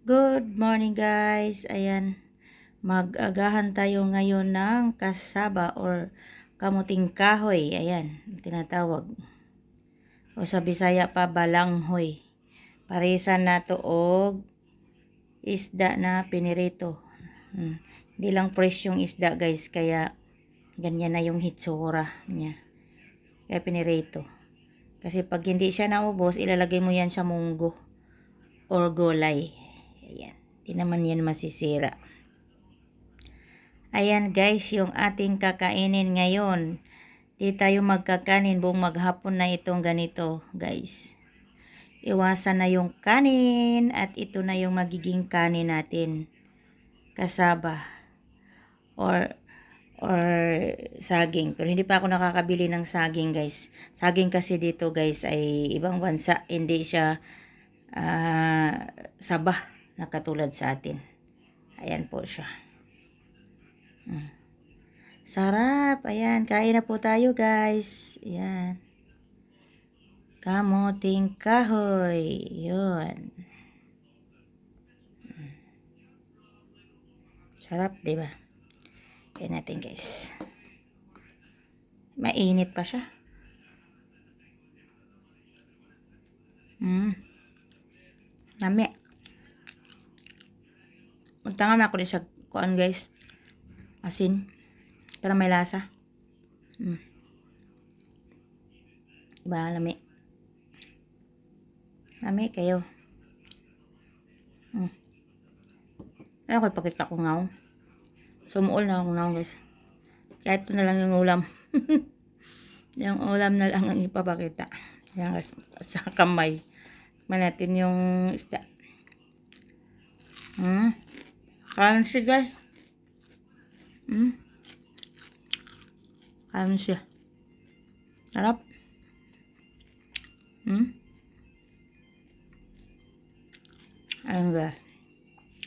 Good morning guys. Ayan, mag-agahan tayo ngayon ng kasaba or kamuting kahoy. Ayan, tinatawag. O sa Bisaya pa balanghoy. Parisan na to og isda na pinirito. Hindi lang fresh yung isda guys, kaya ganyan na yung hitsura niya. Kaya pinirito. Kasi pag hindi siya naubos, ilalagay mo yan sa munggo or gulay. Ayan. Di naman yan masisira. Ayan guys, yung ating kakainin ngayon. Di tayo magkakanin buong maghapon na itong ganito guys. Iwasan na yung kanin at ito na yung magiging kanin natin. Kasaba. Or saging. Pero hindi pa ako nakakabili ng saging guys. Saging kasi dito guys ay ibang bansa. Hindi siya sabah na katulad sa atin. Ayan po siya. Sarap. Ayan, kain na po tayo guys. Ayan. Kamuting kahoy. Yun. Sarap, diba? Kain natin guys. Mainit pa siya. Lami. Magtanga na ako din sa kuan guys. Asin. Para may lasa. Diba, lami. Lami kayo. Ano ko ipakita ko ngaw. Sumuol na ako ngaw guys. Kaya ito na lang yung ulam. Yung ulam na lang ang ipapakita. Yan guys. Sa kamay. Manatin yung isda. Kain siya guys. Kain siya. Sarap. Ayun guys.